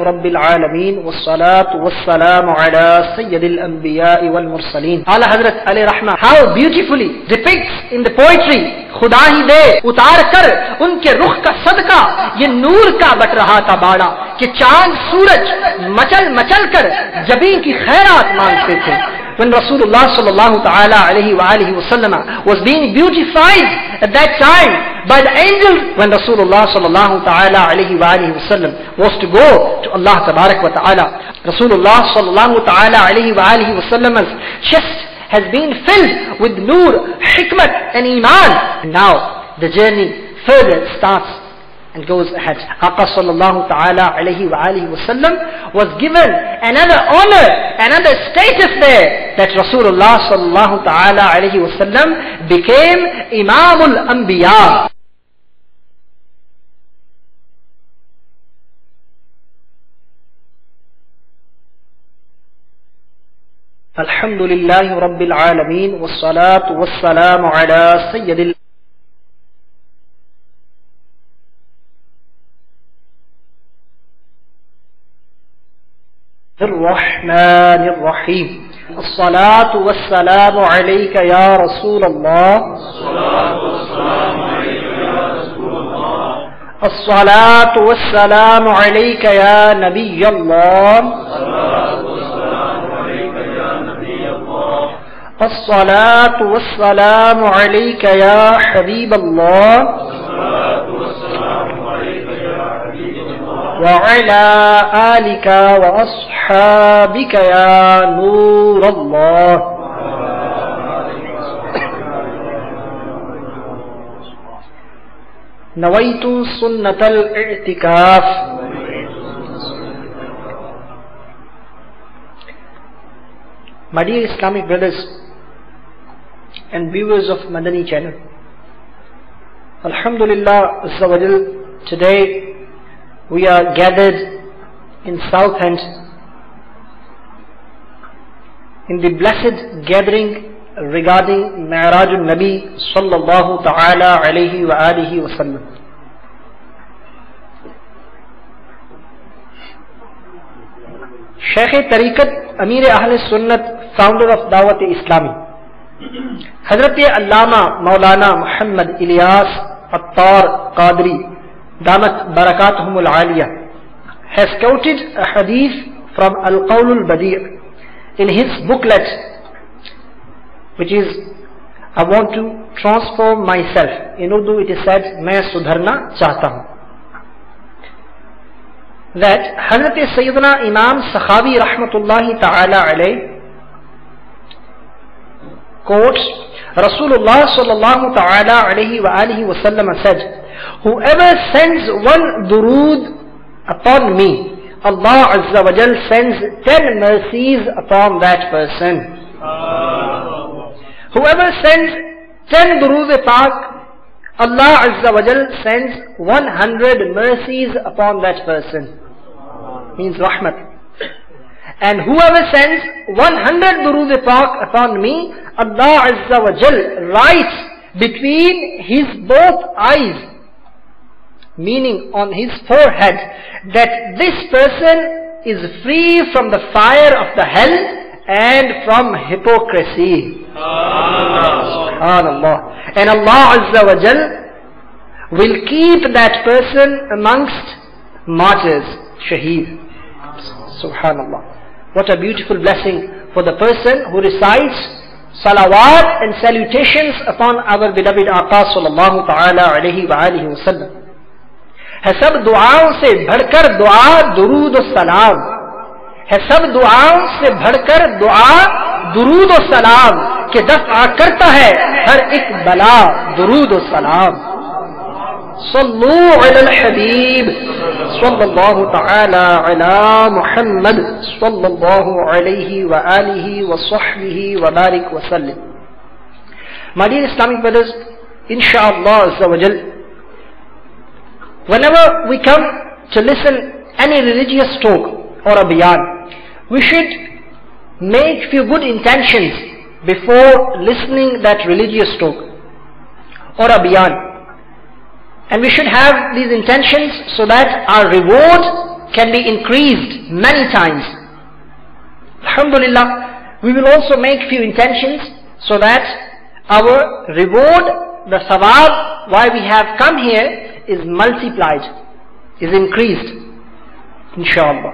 Rabbil Alameen wassalatu wassalamu ala sayyidil anbiya'i wal mursaleen. Ala Hazrat alayhi rahma how beautifully depicts in the poetry खुदा ही दे उतार कर उनके रुख का सदका ये नूर का बट रहा था बाड़ा कि चांद सूरज मचल मचल कर जबी की खैरात मांगते थे. When Rasulullah sallallahu ta'ala alayhi wa alihi wa sallam was being beautified at that time by the angels, when Rasulullah sallallahu ta'ala alayhi wa alihi wa sallam was to go to Allah tabarak wa ta'ala, Rasulullah sallallahu ta'ala alayhi wa alihi wa sallam's chest has been filled with nur, hikmat and iman. And now the journey further starts and goes ahead. Aqa sallallahu ta'ala alayhi wa alihi wa sallam was given another honor, another status there, that Rasulullah sallallahu ta'ala alayhi wa sallam became Imamul Anbiya. Alhamdulillahi Rabbil Alameen wassalatu wassalamu ala sayyidil الرحمن الرحيم. الصلاة والسلام عليك يا رسول الله. الصلاة والسلام عليك يا رسول الله. الصلاة والسلام عليك يا نبي الله. الصلاة والسلام عليك يا نبي الله. الصلاة والسلام عليك يا حبيب الله. الصلاة والسلام عليك يا حبيب الله. وعلى آلك وأصحابك يا نور الله. نويت سنة الاعتكاف. My dear Islamic brothers and viewers of Madani channel, Alhamdulillah Azza wa Jal, today we are gathered in Southend in the blessed gathering regarding Mi'rajun Nabi sallallahu ta'ala alayhi wa alihi wa sallam. Shaykh Tariqat, Amir Ahl Sunnat, founder of Dawat Islami, Hazrat Allama Maulana Muhammad Ilyas Attar Qadri Damat Barakatuhumul Aliyah has quoted a hadith from Al-Qawl Al-Badi' in his booklet, which is I want to transform myself. In Urdu it is said, मैं सुधरना चाहता हूँ. That Hazrat Sayyidina Imam Sakhawi Rahmatullahi Ta'ala Alayh quotes Rasulullah Sallallahu Ta'ala Alayhi wa alihi wa sallam said, whoever sends one durood upon me, Allah Azza wa Jal sends 10 mercies upon that person. Whoever sends 10 durood pak, Allah Azza wa Jal sends 100 mercies upon that person. Means rahmat. And whoever sends 100 durood pak upon me, Allah Azza wa Jal writes between his both eyes, meaning on his forehead, that this person is free from the fire of the hell and from hypocrisy. Subhanallah. And Allah Azza wa Jal will keep that person amongst martyrs, shaheed. Subhanallah. What a beautiful blessing for the person who recites salawat and salutations upon our beloved Aqa sallallahu ta'ala alayhi wa alihi wa sallam. है सब दुआओं से बढ़कर दुआ दुरूद और सलाम. है सब दुआओं से बढ़कर दुआ दुरूद और सलाम के दफ़ा करता है हर एक बला दुरूद और सलाम. सल्लू अलल हबीब सल्लल्लाहु तआला अला मुहम्मद सल्लल्लाहु अलैहि व आलिहि व सहबिहि व बारिक व सल्लिम. My dear Islamic brothers, inshallah azza wa jal, whenever we come to listen any religious talk or a bayan, we should make few good intentions before listening that religious talk or a bayan. And we should have these intentions so that our reward can be increased many times. Alhamdulillah, we will also make few intentions so that our reward, the thawab, why we have come here, is multiplied, is increased, inshallah.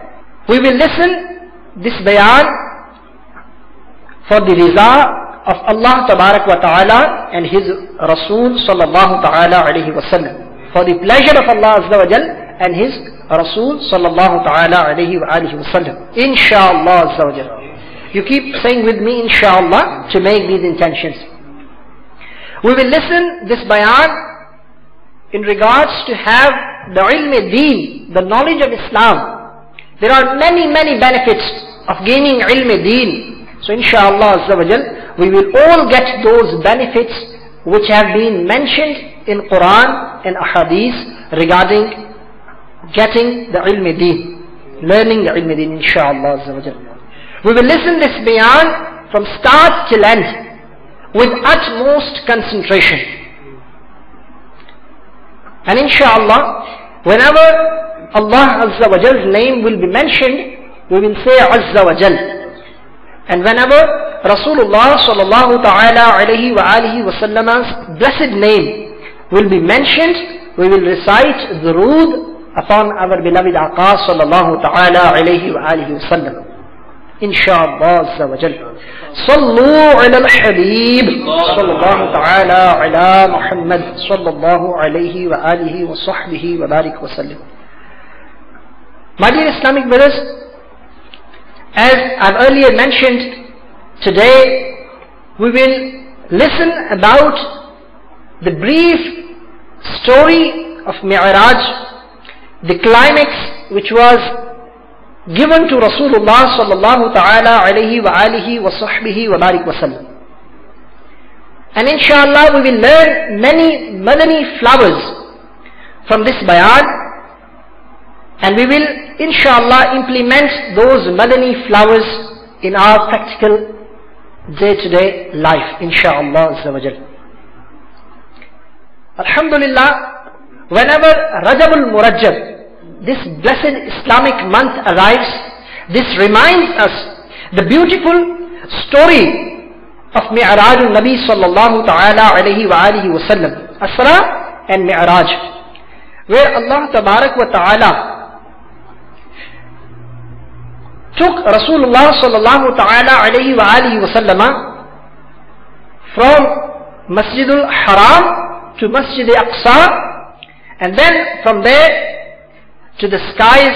We will listen this bayan for the riza of Allah Tabarak wa Ta'ala and His Rasul Sallallahu Ta'ala Alayhi wa Sallam. For the pleasure of Allah Azza wa Jal and His Rasul Sallallahu Ta'ala Alayhi wa Alihi wa Sallam. Insha'Allah Azza wa Jal. You keep saying with me, Insha'Allah, to make these intentions. We will listen this bayan in regards to have the ilm-e-deen, the knowledge of Islam. There are many benefits of gaining ilm-e-deen. So Insha'Allah Azza wa Jal, we will all get those benefits which have been mentioned in Quran and Ahadith regarding getting the ilm-e-deen, learning the ilm-e-deen, Insha'Allah Azza wa Jal. We will listen this bayan from start till end with utmost concentration. And Insha'Allah, whenever Allah Azza wa Jal's name will be mentioned, we will say Azza wa Jal. And whenever Rasulullah Sallallahu Ta'ala Alayhi wa Alihi wa Sallam's blessed name will be mentioned, we will recite durood upon our beloved Aqa Sallallahu Ta'ala Alayhi wa Alihi wa Sallam. Insha'Allah Azza wa Jal. Sallu ala al-Habib Sallallahu Ta'ala ala Muhammad Sallallahu Alayhi wa Alihi wa Sahbihi wa Barik wa Sallam. My dear Islamic brothers, as I've earlier mentioned, today we will listen about the brief story of Mi'raj, the climax which was given to Rasulullah Sallallahu Ta'ala Alayhi wa Alihi wa Sahbihi wa Barik wa Sallam. And Insha'Allah we will learn many Madani flowers from this bayan, and we will Insha'Allah implement those Madani flowers in our practical day-to-day life, Insha'Allah Azza wa Jal. Alhamdulillah, whenever Rajabul Murajjab, this blessed Islamic month arrives, this reminds us the beautiful story of Mi'raj al-Nabi Sallallahu Ta'ala Alayhi wa Alihi wa Sallam, Asra and Mi'raj, where Allah Tabarak wa Ta'ala took Rasulullah Sallallahu Ta'ala Alayhi wa Alihi wa Sallama from Masjidul Haram to Masjid Aqsa, and then from there to the skies,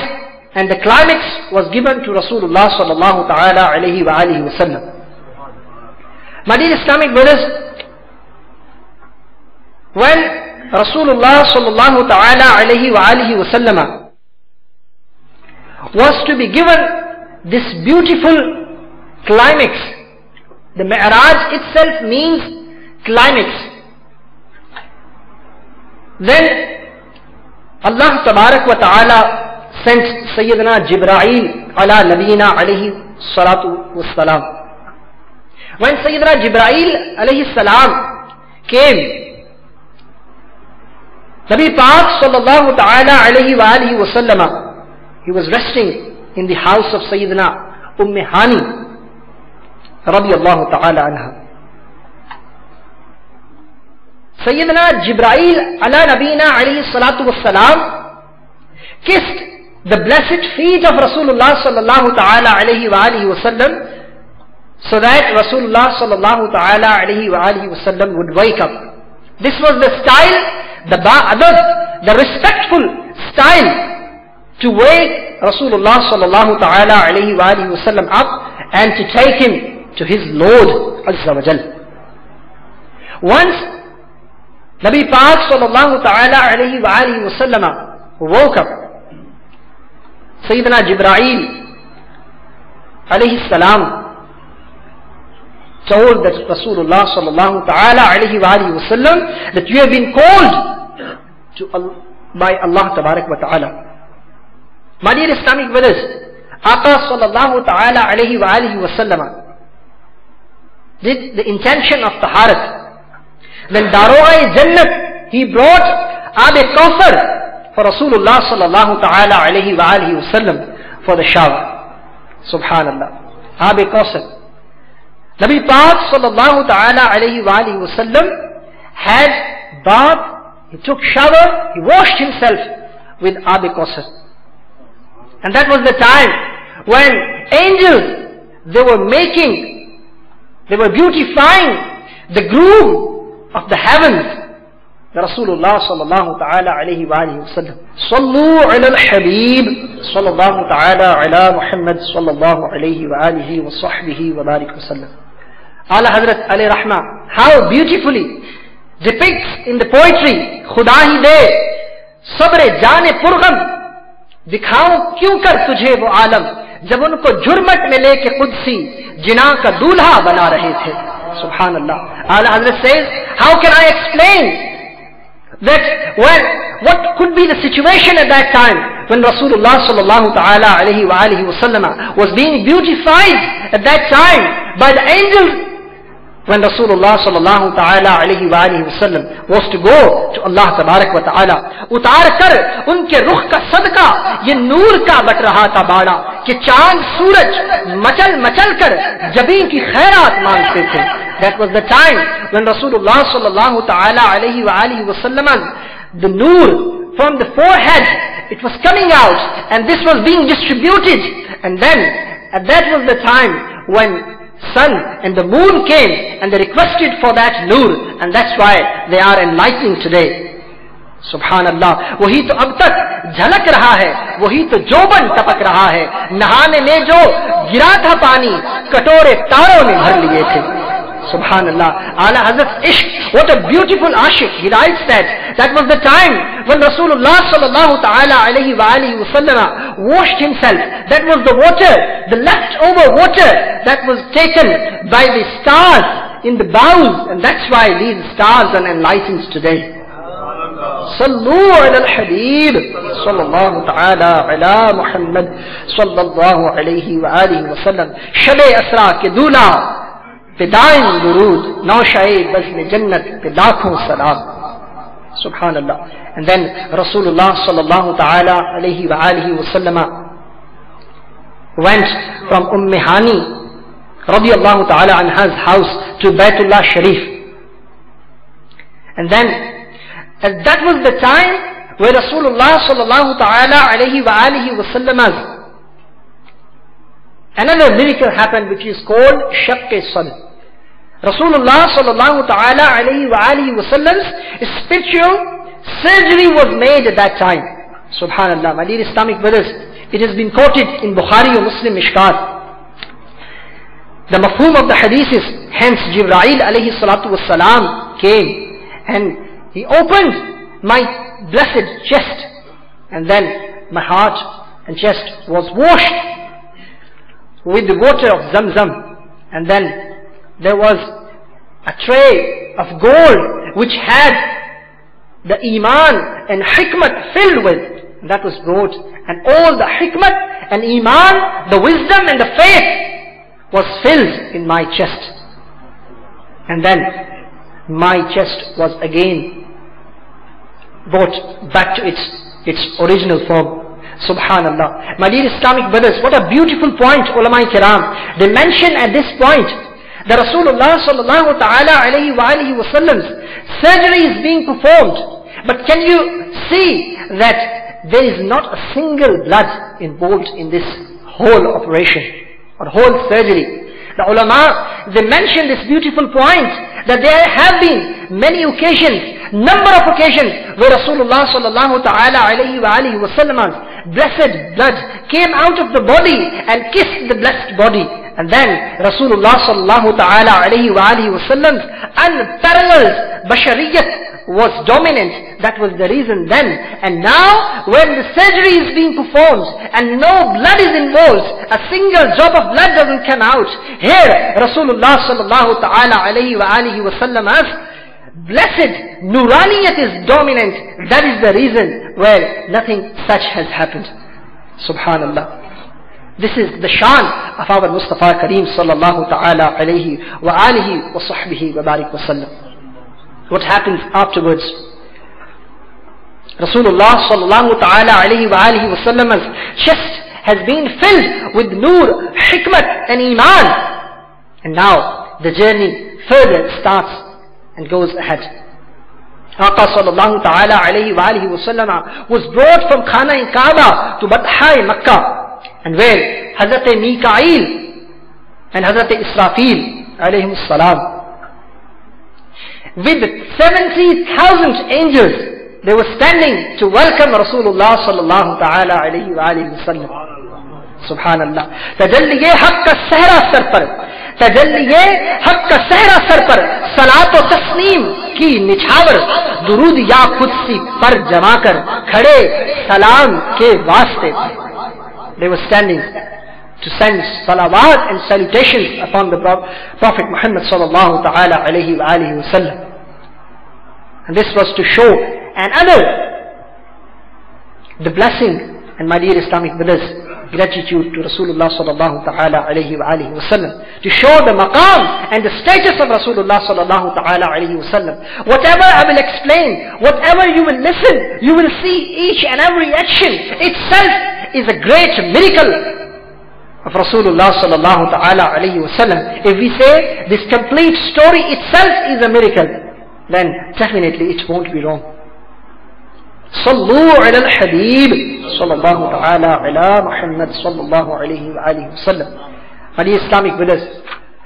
and the climax was given to Rasulullah Sallallahu Ta'ala Alayhi wa Alihi wa Sallam. My dear Islamic brothers, when Rasulullah Sallallahu Ta'ala Alayhi wa Alihi wa Sallama was to be given this beautiful climax, the Mi'raj itself means climax, then Allah Tabarak wa Ta'ala sent Sayyidina Jibreel ala Nabiyina alayhi salatu wassalam. When Sayyidina Jibreel alayhi salam came, Nabi Pak Sallallahu Ta'ala Alayhi wa Alihi wa Sallama, he was resting in the house of Sayyidina Hani radiyallahu ta'ala anha. Sayyidina Jibreel ala Nabina alayhi salatu wassalam kissed the blessed feet of Rasulullah Sallallahu Ta'ala Alayhi wa Alihi wa Sallam, so that Rasulullah Sallallahu Ta'ala Alayhi wa Alihi wa Sallam would wake up. This was the style, the ba'adab, the respectful style to wake Rasulullah Sallallahu Ta'ala Alayhi wa Alihi wa Sallam up and to take him to his Lord Azza wa Jal. Once Nabi Pak Sallallahu Ta'ala Alayhi wa Alihi wa Sallam woke up, Sayyidina Jibreel alayhi salam told that Rasulullah Sallallahu Ta'ala Alayhi wa Alihi wa Sallam that you have been called by Allah Tabarak wa Ta'ala. My dear Islamic brothers, Aqa Sallallahu Ta'ala Alayhi wa Alihi wa Sallam did the intention of Taharat. When Daroga Jannat, he brought Ab Kawthar for Rasulullah sallallahu ta'ala alayhi wa alihi wasallam for the shower. Subhanallah. Aab-e Kawthar. Nabi Pak sallallahu ta'ala alayhi wa alihi wasallam had bath, he took shower, he washed himself with Aab-e Kawthar. And that was the time when angels, they were beautifying the groom of the heavens. The Rasulullah sallallahu ta'ala alayhi wa alihi wa sallam. Sallu ala al-Habib sallallahu ta'ala ala Muhammad sallallahu alayhi wa alihi wa sahbihi wa barik wa sallam. Ala Hazrat alayhi rahma, how beautifully depicts in the poetry, Khuda hi de, sabre jane purgham, दिखाऊं क्यों कर तुझे वो आलम जब उनको जुर्मट में लेके कुदसी जिना का दूल्हा बना रहे थे. Subhan Allah. Ala Hazrat says, how can I explain that what could be the situation at that time when Rasulullah sallallahu ta'ala alayhi wa alihi wa sallam was being beautified at that time by the angels, when Rasulullah sallallahu ta'ala alayhi wa alihi wa sallam was to go to Allah tabarak wa ta'ala, उतार कर उनके रुख का सदका ये नूर का but रहा था बाड़ा कि चांद सूरज मचल मचल कर जबीन की खैरात मांगते थे. That was the time when Rasulullah sallallahu ta'ala alayhi wa alihi wa sallam, the noor from the forehead, it was coming out and this was being distributed. And then that was the time when sun and the moon came and they requested for that noor, and that's why they are enlightening today. Subhanallah. वही तो अब तक झलक रहा है, वही तो जोबन टपक रहा है, नहाने में जो गिरा था पानी कटोरे तारों ने भर लिए थे. Subhanallah. Ala Hazrat Ishq, what a beautiful ashik. He writes that was the time when Rasulullah sallallahu ta'ala alayhi wa alihi wa sallam washed himself. That was the water, the leftover water that was taken by the stars in the bowls, and that's why these stars are enlightened today. Sallu ala al-Habib sallallahu ta'ala ala Muhammad sallallahu alayhi wa alihi wa sallam. Shab-e Asra ke dula Pidain durud, Naushae bazme jannat pe lakhon salam. Subhanallah. And then Rasulullah sallallahu ta'ala alayhi wa alihi wa sallama went from Hani radiyallahu ta'ala anha's house to Baytullah Sharif. And then that was the time where Rasulullah sallallahu ta'ala alayhi wa alihi wa sallama's another miracle happened, which is called Shaqq-e-Sadr. Rasulullah sallallahu ta'ala alayhi wa alihi wa sallam's spiritual surgery was made at that time. Subhanallah. My dear Islamic brothers, it has been quoted in Bukhari or Muslim Mishkat. The mafhum of the hadith is, hence Jibreel alayhi salatu wassalam came and he opened my blessed chest, and then my heart and chest was washed with the water of Zamzam, and then there was a tray of gold which had the iman and hikmat filled with. That was brought, and all the hikmat and iman, the wisdom and the faith was filled in my chest. And then my chest was again brought back to its original form. Subhanallah. My dear Islamic brothers, what a beautiful point ulama kiram. They mention at this point that Rasulullah sallallahu ta'ala alayhi wa alihi wa sallam's surgery is being performed. But can you see that there is not a single blood involved in this whole operation or whole surgery? The ulama, they mention this beautiful point that there have been many occasions, number of occasions where Rasulullah sallallahu ta'ala alayhi wa alihi wa sallam's blessed blood came out of the body and kissed the blessed body. And then Rasulullah sallallahu ta'ala alayhi wa alihi wa sallam's unparalleled bashariyat was dominant. That was the reason then. And now when the surgery is being performed and no blood is involved, a single drop of blood doesn't come out, here Rasulullah sallallahu ta'ala alayhi wa alihi wa sallam's blessed nuraniyat is dominant. That is the reason where nothing such has happened. Subhanallah. This is the shan of our Mustafa Kareem sallallahu ta'ala alayhi wa alihi wa sahbihi wa barik wa sallam. What happens afterwards? Rasulullah sallallahu ta'ala alayhi wa alihi wa sallam's chest has been filled with nur, hikmat and iman. And now the journey further starts and goes ahead. Aqa sallallahu ta'ala alayhi wa alihi wa sallam was brought from Khana in Kaaba to Batha in Makkah, and where Hazrat Mikail and Hazrat Israfil alayhim salam, with 70,000 angels, they were standing to welcome Rasulullah sallallahu ta'ala alayhi wa alihi wa sallam. Subhanallah. Tajalliye haqq ka sahra sar par, tajalliye haqq ka sahra sar par, salat o tasneem ki nichhavar, durud ya qudsi par jama kar, khade salam ke waaste. They were standing to send salawat and salutations upon the Prophet Muhammad sallallahu ta'ala alayhi wa alihi wa sallam. And this was to show and honor the blessing, and my dear Islamic brothers, gratitude to Rasulullah sallallahu ta'ala alayhi wa alihi wa sallam, to show the maqam and the status of Rasulullah sallallahu ta'ala alayhi wa sallam. Whatever I will explain, whatever you will listen, you will see each and every action itself is a great miracle of Rasulullah sallallahu ta'ala alayhi wa sallam. If we say this complete story itself is a miracle, then definitely it won't be wrong. Sallu ala al-Habib sallallahu ta'ala ala Muhammad sallallahu alayhi wa alihi wa sallam. My dear Islamic brothers,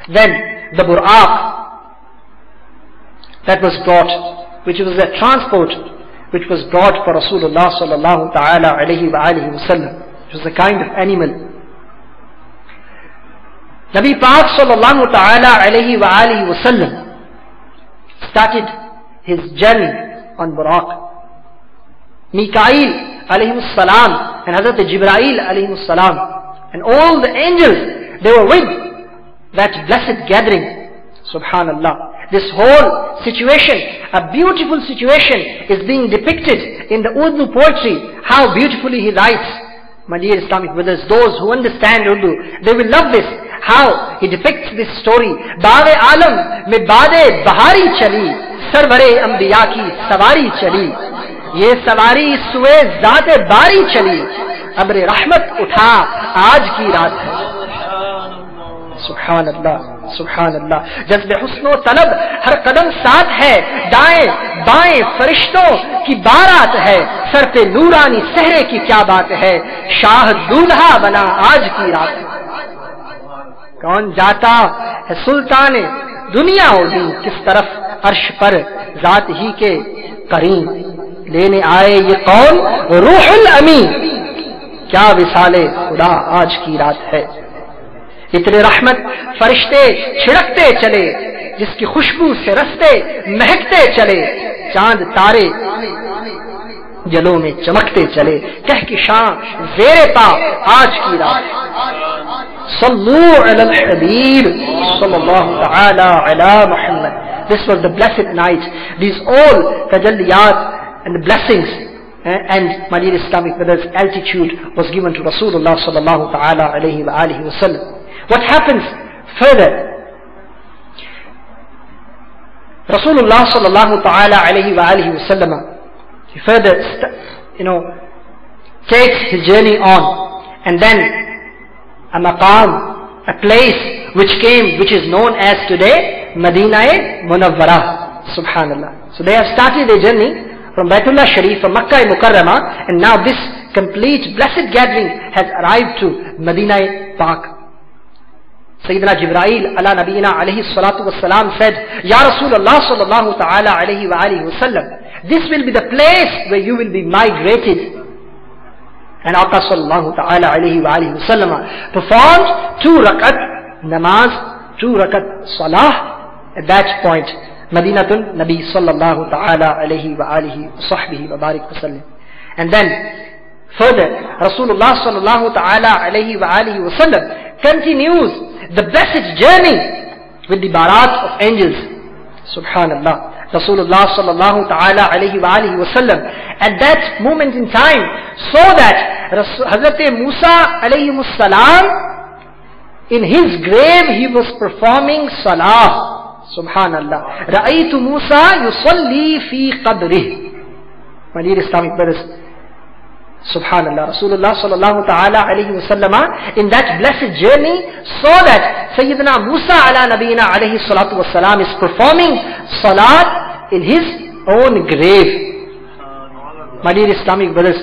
then the Buraq that was brought, which was a transport which was brought for Rasulullah sallallahu ta'ala alayhi wa alihi wa sallam, it was a kind of animal. Nabi Pak sallallahu ta'ala alayhi wa alihi wa sallam started his journey on Buraq. Mikail alayhi salam and Hazrat Jibrail alayhi salam and all the angels, they were with that blessed gathering. Subhanallah. This whole situation, a beautiful situation, is being depicted in the Urdu poetry. How beautifully he writes. My dear Islamic brothers, those who understand Urdu, they will love this. How he depicts this story. Baave alam mein baade bahari chali, sarvare anbiya ki savari chali, ye savari suwe zaate bari chali, abre rahmat utha aaj ki raat hai. Subhanallah, Subhanallah. Jazbe husno talab har qadam saath hai, daएं बाएं फरिश्तों की बारात है, sir पे नूरानी सहरे की क्या बात है, शाह दूल्हा बना आज की रात है. कौन जाता है सुल्तान दुनिया होगी किस तरफ अर्श पर जात ही के करीम, लेने आए ये कौन रूहुल अमीन, क्या विसाले खुदा आज की रात है. इतने रहमत फरिश्ते छिड़कते चले, जिसकी खुशबू से रस्ते महकते चले, चांद तारे जलों में चमकते चले, कह की शान ज़ेरे पा आज की रात. सल्लू अलल हबीब सल्लल्लाहु तआला अला Muhammad. This was the blessed night. These all tajalliyat and the blessings and my dear Islamic brothers, altitude was given to Rasulullah sallallahu ta'ala alayhi wa alihi wa sallam. What happens further? Rasulullah sallallahu ta'ala alayhi wa alihi wa sallam, he further takes his journey on, and then a maqam, a place which is known as today Madinah Munawwara. Subhanallah. So they have started their journey from Baitullah Sharif, from Makkah Mukarramah, and now this complete blessed gathering has arrived to Madinah Pak. Sayyidina Jibrail ala Nabiyina alayhi salatu wassalam said, Ya Rasulullah sallallahu ta'ala alayhi wa alihi wa sallam, this will be the place where you will be migrated. And Aqa sallallahu ta'ala alayhi wa alihi wa sallam performed 2 rakat namaz, 2 rakat salah at that point. Madinatul Nabi sallallahu ta'ala alayhi wa alihi wa sahbihi wa barik wa sallam. And then further, Rasulullah sallallahu ta'ala alayhi wa alihi wa sallam continues the blessed journey with the barat of angels. Subhanallah. Rasulullah sallallahu ta'ala alayhi wa alihi wa sallam at that moment in time saw that Hazrat Musa alayhi salam, in his grave he was performing salah. Subhanallah. Ra'aytu Musa yusalli fi qabrih. My dear Islamic brothers, Subhanallah, Rasulullah sallallahu ta'ala alayhi wa sallama in that blessed journey saw that Sayyidina Musa ala nabiyina alayhi salatu wa salam is performing salat in his own grave. My dear Islamic brothers,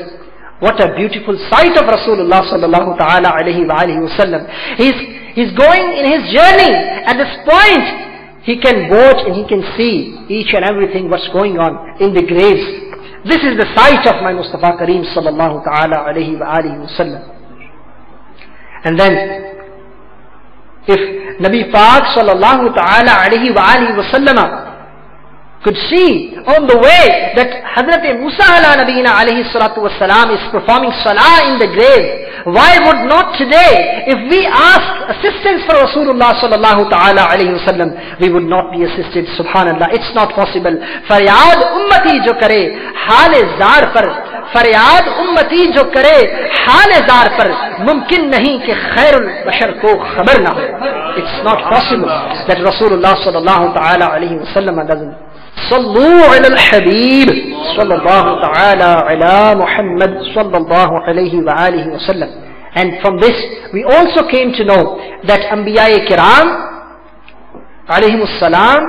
what a beautiful sight of Rasulullah sallallahu ta'ala alayhi wa alihi wa sallam. He's going in his journey. At this point, he can watch and he can see each and everything what's going on in the graves. This is the sight of my Mustafa Kareem sallallahu ta'ala alayhi wa alihi wa sallam. And then, if Nabi Pak sallallahu ta'ala alayhi wa alihi wa sallam could see on the way that Hazrat Musa ala nabiyina alayhi salatu wa salam is performing salah in the grave, why would not today, if we ask assistance for Rasulullah sallallahu ta'ala alayhi wa sallam, we would not be assisted? Subhanallah, it's not possible. Faryad ummati jo kare hale zar par, faryad ummati jo kare hale zar par, mumkin nahi ke khairul bashar ko khabar na ho. It's not possible that Rasulullah sallallahu ta'ala alayhi wa sallam doesn't. صلوا على الحبيب صلى الله تعالى على محمد صلى الله عليه وآله وسلم. And from this we also came to know that Anbiya Kiram alayhimus salam,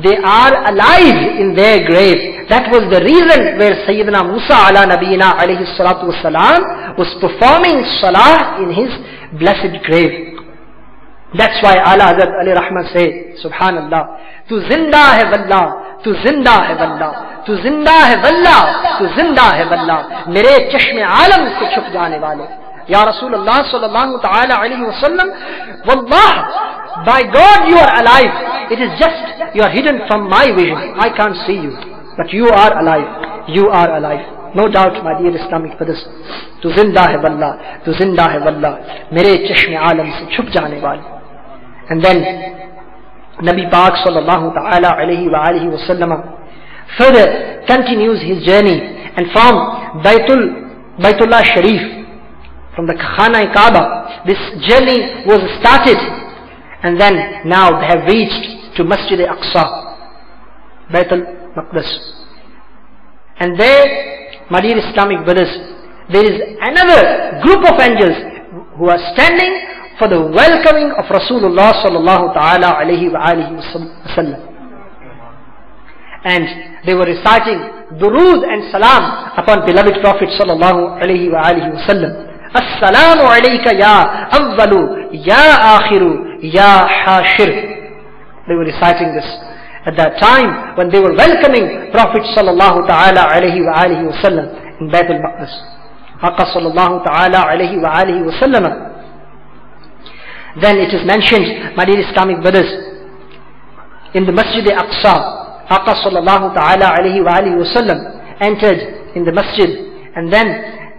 they are alive in their grave. That was the reason where Sayyidina Musa ala nabiyina alayhi salatu wasalam was performing salah in his blessed grave. That's why Ala Hazrat Ali Rahman say, Subhanallah, Tu zinda hai wallah, Tu zinda hai wallah, Tu zinda hai wallah, Tu zinda hai wallah, Mere chashme alam se chup jaane wale. Ya Rasulullah sallallahu ta'ala alayhi wa sallam, Wallah, by God you are alive. It is just, you are hidden from my vision. I can't see you. But you are alive. You are alive. No doubt, my dear Islamic brothers. Tu zinda hai wallah, Tu zinda hai wallah, Mere chashme alam se chup jaane wale. And then Nabi Pak sallallahu ta'ala alayhi wa alihi wa sallam further continues his journey, and from Baitullah Sharif, from the Khana Kaaba, this journey was started, and then now they have reached to Masjid Aqsa, Baitul Maqdis. And there, my dear Islamic brothers, there is another group of angels who are standing for the welcoming of Rasulullah sallallahu ta'ala alayhi wa alihi wa sallam. And they were reciting durood and salam upon beloved Prophet sallallahu alayhi wa alihi wa sallam. As-salamu alayka ya awwalu, ya akhiru, ya hashir. They were reciting this at that time when they were welcoming Prophet sallallahu ta'ala alayhi wa alihi wa sallam in Baitul Maqdis. Aqa sallallahu ta'ala alayhi wa alihi wa sallam. Then it is mentioned, my dear Islamic brothers, in the Masjid Aqsa, Aqa sallallahu ta'ala alayhi wa alihi wa sallam entered in the masjid, and then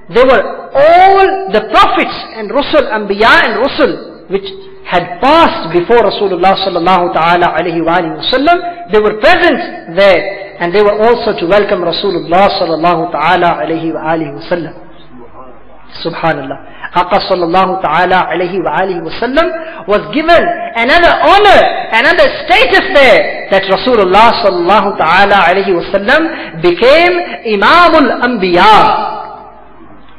there were all the prophets and Rusul, Anbiya and Rusul, which had passed before Rasulullah sallallahu ta'ala alayhi wa alihi wa sallam. They were present there, and they were also to welcome Rasulullah sallallahu ta'ala alayhi wa alihi wa sallam. Subhanallah. Aqa sallallahu ta'ala alayhi wa alihi wa sallam was given another honor, another status there, that Rasulullah sallallahu ta'ala alayhi wa sallam became Imamul Anbiya.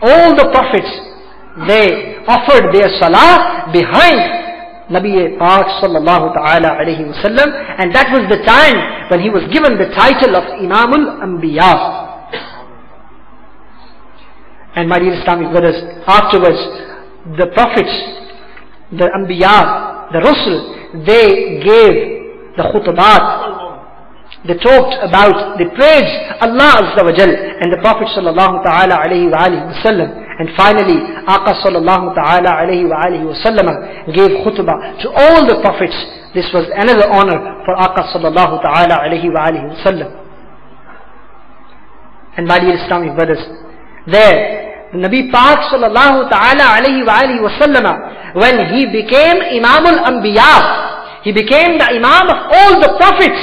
All the prophets, they offered their salah behind Nabi Pak sallallahu ta'ala alayhi wa sallam, and that was the time when he was given the title of Imamul Anbiya. And my dear Islamic brothers, afterwards, the prophets, the Anbiya, the Rusul, they gave the khutbat. They talked about, they praised Allah Azza wa Jal and the Prophet sallallahu ta'ala alayhi wa alihi wa sallam. And finally, Aqa sallallahu ta'ala alayhi wa alihi wa sallam gave khutbah to all the prophets. This was another honor for Aqa sallallahu ta'ala alayhi wa alihi wa sallam. And my dear Islamic brothers, there, Nabi Pak sallallahu ta'ala alayhi wa alihi wa sallam, when he became Imamul Anbiya, he became the Imam of all the prophets.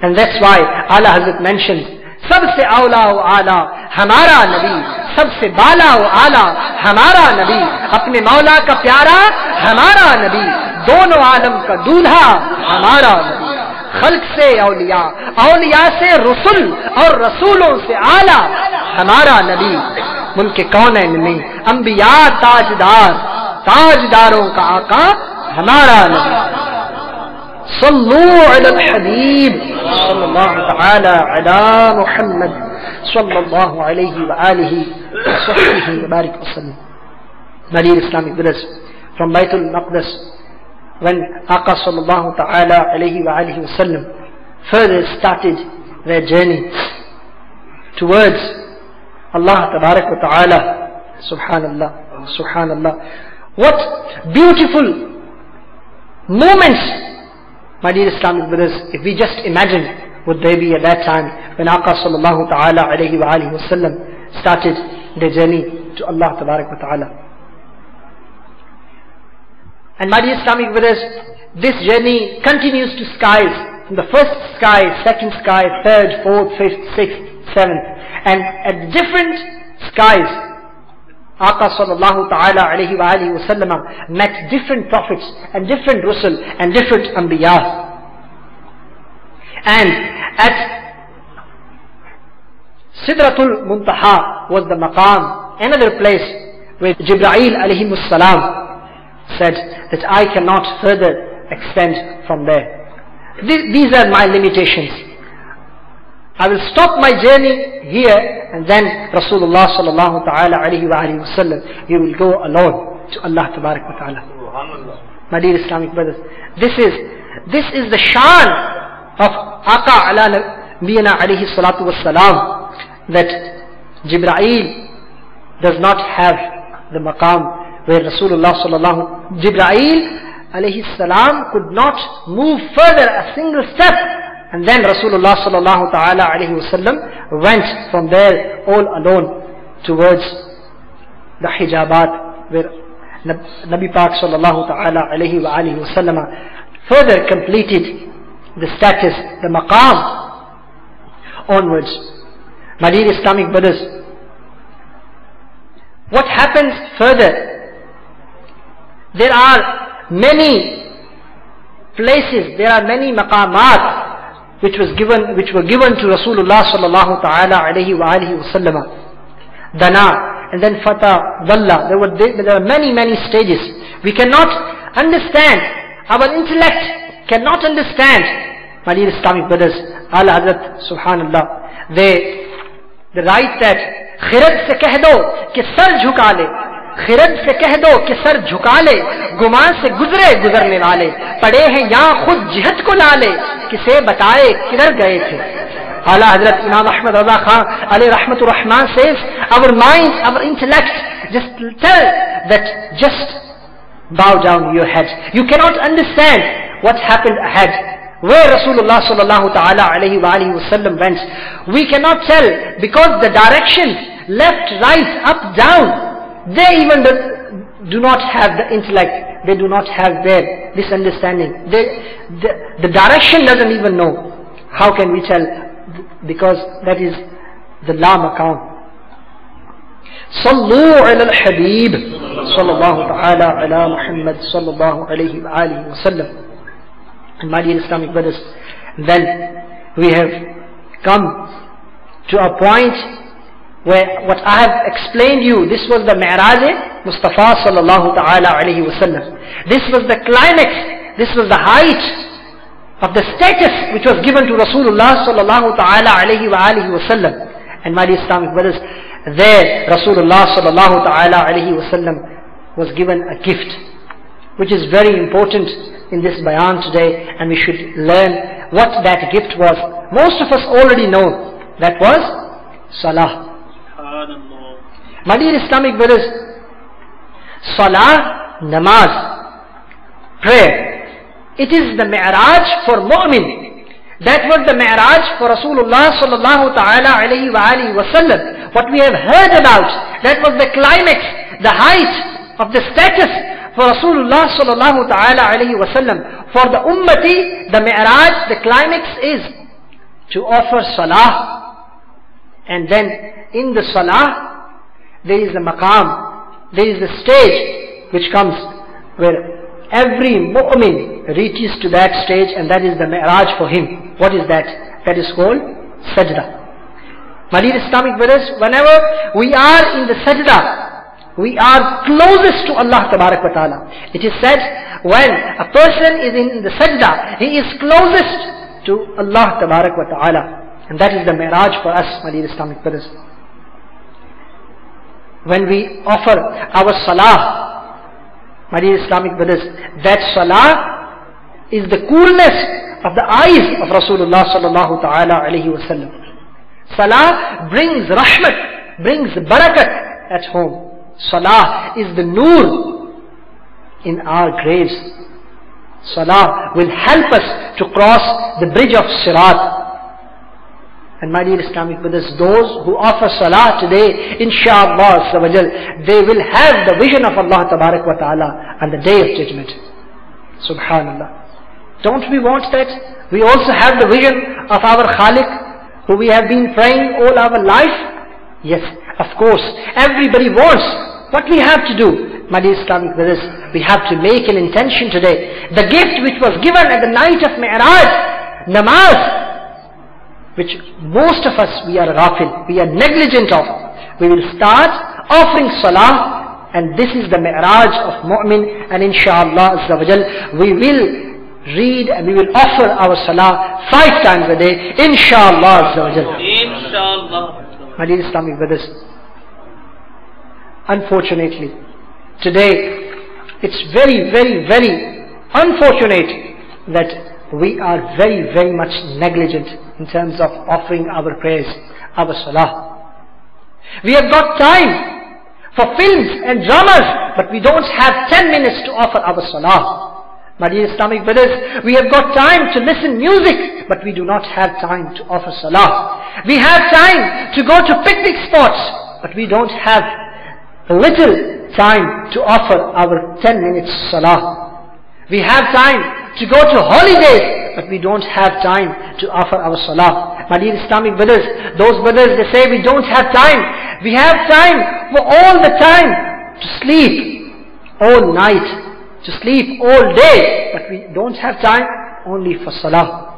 And that's why Allah Hazrat mentioned, Sabse awla wa ala, Hamara Nabi, Sabse bala wa ala, Hamara Nabi, Apne Maula ka pyara, Hamara Nabi, Dono alam ka dulha, Hamara Nabi. खल्क से औलिया, औलिया से रसूल और रसूलों से आला हमारा नबी। मुल्क कौनैन में अंबिया ताजदार, ताजदारों का आका हमारा नबी। सल्लू अलल हबीब सल्लल्लाहु तआला अला मुहम्मद सल्लल्लाहु अलैहि व आलिहि वसहबिहि व बारिक वसल्लम। My dear Islamic brothers, from Baitul Maqdis, when Aqa sallallahu ta'ala alayhi wa alihi wasallam further started their journey towards Allah tabarak wa ta'ala, subhanallah, subhanallah, what beautiful moments, my dear Islamic brothers, if we just imagine, would there be at that time when Aqa sallallahu ta'ala alayhi wa alihi wasallam started their journey to Allah tabarak wa ta'ala. And my dear Islamic brothers, this journey continues to skies, from the first sky, second sky, third, fourth, fifth, sixth, seventh. And at different skies, Aqa sallallahu ta'ala alayhi wa alihi wa sallam met different prophets and different rusul and different anbiya. And at Sidratul Muntaha was the maqam, another place where Jibreel alayhi salam said that I cannot further extend from there. These are my limitations. I will stop my journey here, and then Rasulullah sallallahu ta'ala alayhi wa alihi wa sallam, he will go alone to Allah tabarak wa ta'ala. My dear Islamic brothers, this is the shan of Aqa ala nabiyina alayhi salatu was salam, that Jibreel does not have the maqam where Rasulullah sallallahu, Jibreel alayhi salam could not move further a single step, and then Rasulullah sallallahu ta'ala alayhi wasallam went from there all alone towards the hijabat, where Nabi Pak sallallahu ta'ala alayhi wa alihi wasallam further completed the status, the maqam onwards. My dear Islamic brothers, what happens further? There are many places, there are many maqamat which were given to Rasulullah sallallahu ta'ala alayhi wa alihi wa sallam. Dana, and then Fatah, Walla. There are many stages. We cannot understand, our intellect cannot understand. My dear Islamic brothers, Ala Hazrat, subhanallah, they write that khirad se keh do ki sar jhuka le, खिरद से कह दो कि sir झुका ले, गुमान से गुजरने वाले पड़े हैं यहाँ खुद जिहद को ला ले, किसे बताए किधर गए थे. आला हजरत इमाम अहमद रज़ा खान अलैहि रहमतुर Rahman says, our mind, our intellect just tell that just bow down your head. You cannot understand what happened ahead, where Rasulullah sallallahu ta'ala alayhi wa alihi wasallam went. We cannot tell because the directions left, right, up, down, they even do not have the intellect, they do not have this understanding. The direction doesn't even know. How can we tell? Because that is the la maqam. Sallu ala al-habib sallallahu ta'ala ala Muhammad sallallahu alayhi wa alihi wa sallam. And my dear Islamic brothers, then we have come to a point where what I have explained you, this was the Mi'raj Mustafa sallallahu ta'ala alayhi wa sallam. This was the climax, this was the height of the status which was given to Rasulullah sallallahu ta'ala alayhi wa alihi wa sallam. And my dear Islamic brothers, there Rasulullah sallallahu ta'ala alayhi wa sallam was given a gift, which is very important in this bayan today, and we should learn what that gift was. Most of us already know, that was Salah. My dear Islamic brothers, Salah, namaz, prayer, it is the mi'raj for mu'min. That was the mi'raj for Rasulullah sallallahu ta'ala alayhi wa alihi wa sallam. What we have heard about, that was the climax, the height of the status for Rasulullah sallallahu ta'ala alayhi wa sallam. For the ummati, the mi'raj, the climax is to offer salah. And then in the salah, there is the maqam, there is the stage which comes where every mu'min reaches to that stage, and that is the mi'raj for him. What is that? That is called sajda. My dear Islamic brothers, whenever we are in the sajda, we are closest to Allah Tabarak wa Ta'ala. It is said, when a person is in the sajda, he is closest to Allah Tabarak wa Ta'ala. And that is the mi'raj for us, my dear Islamic brothers. When we offer our salah, my dear Islamic brothers, that salah is the coolness of the eyes of Rasulullah sallallahu ta'ala alayhi wa sallam. Salah brings rahmat, brings barakat at home. Salah is the noor in our graves. Salah will help us to cross the bridge of Sirat. And my dear Islamic brothers, those who offer salah today, inshaAllah, they will have the vision of Allah Tabarak wa Ta'ala on the day of judgment. Subhanallah. Don't we want that? We also have the vision of our Khaliq, who we have been praying all our life. Yes, of course, everybody wants. What we have to do, my dear Islamic brothers, we have to make an intention today. The gift which was given at the night of Mi'raj, namaz, which most of us we are ghafil, we are negligent of. We will start offering salah, and this is the mi'raj of mu'min, and inshaAllah we will read and we will offer our salah 5 times a day, inshaAllah. My dear Islamic brothers, unfortunately, today it's very, very, very unfortunate that we are very, very much negligent in terms of offering our prayers, our salah. We have got time for films and dramas, but we don't have 10 minutes to offer our salah. My dear Islamic brothers, we have got time to listen music, but we do not have time to offer salah. We have time to go to picnic spots, but we don't have a little time to offer our 10 minutes salah. We have time to go to holidays, but we don't have time to offer our salah. My dear Islamic brothers, those brothers, they say we don't have time. We have time for all the time to sleep all night, to sleep all day, but we don't have time only for salah.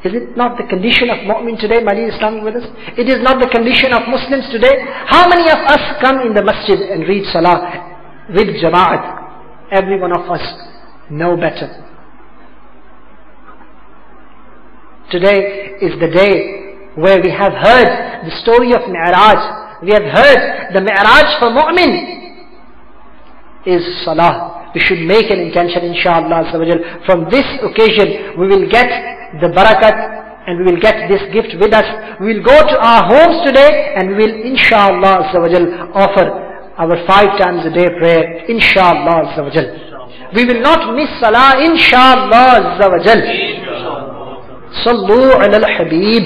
Is it not the condition of mu'min today, my dear Islamic brothers? It is not the condition of Muslims today. How many of us come in the masjid and read salah with jama'at? Every one of us know better. Today is the day where we have heard the story of Mi'raj. We have heard the Mi'raj for mu'min is salah. We should make an intention, inshaAllah. From this occasion we will get the barakat and we will get this gift with us. We will go to our homes today and we will inshaAllah offer our 5 times a day prayer, inshaAllah. We will not miss salah, inshaAllah. Sallu ala al-Habib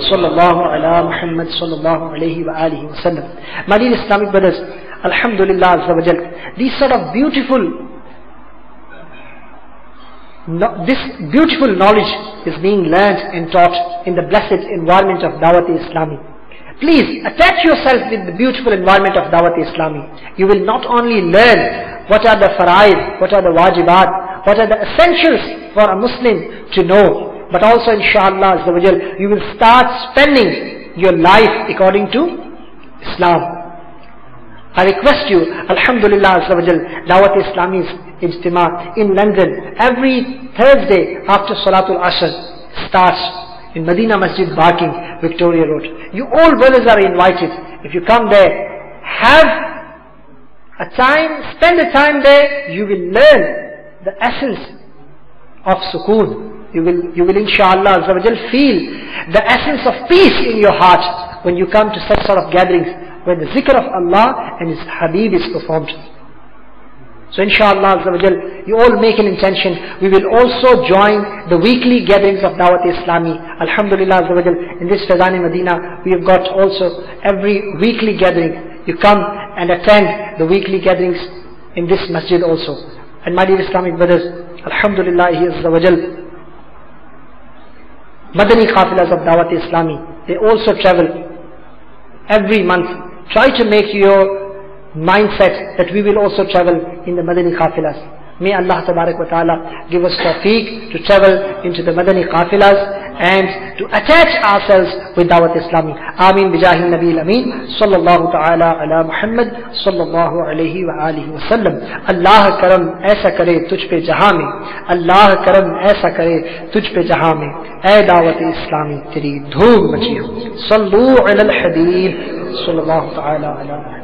sallallahu ala Muhammad sallallahu alayhi wa alihi wa sallam. My dear Islamic brothers, alhamdulillah, these sort of this beautiful knowledge is being learnt and taught in the blessed environment of Dawat-e-Islami. Please attach yourself with the beautiful environment of Dawat-e-Islami. You will not only learn what are the faraid, what are the wajibat, what are the essentials for a Muslim to know, but also inshaAllah you will start spending your life according to Islam. I request you, alhamdulillah, Dawat-e-Islami's ijtima in London every Thursday after Salatul Asr starts in Medina Masjid Barking, Victoria Road. You all brothers are invited. If you come there, have a time, spend a time there, you will learn the essence of sukoon. You will inshaAllah feel the essence of peace in your heart when you come to such sort of gatherings where the zikr of Allah and His Habib is performed. So inshaAllah you all make an intention. We will also join the weekly gatherings of Dawat-e-Islami. Alhamdulillah in this Fazan Medina we have got also every weekly gathering. You come and attend the weekly gatherings in this masjid also. And my dear Islamic brothers, alhamdulillah, Madani Qafilas of Dawat-e-Islami, they also travel every month. Try to make your mindset that we will also travel in the Madani Qafilas. May Allah Tabarak wa Ta'ala give us tawfiq to travel into the Madani Qafilas and to attach ourselves with Dawat Islami. Ameen bijahi Nabi al-Amin sallallahu ta'ala ala Muhammad sallallahu alayhi wa alihi wa sallam. Allah karam aisa kare तुझ पे जहां में, अल्लाह करम ऐसा करे तुझ पे जहां में, ऐ दावत इस्लामी तेरी धूम मची हो। सल्लू अलल हबीब सल्लल्लाहु तआला अलैहि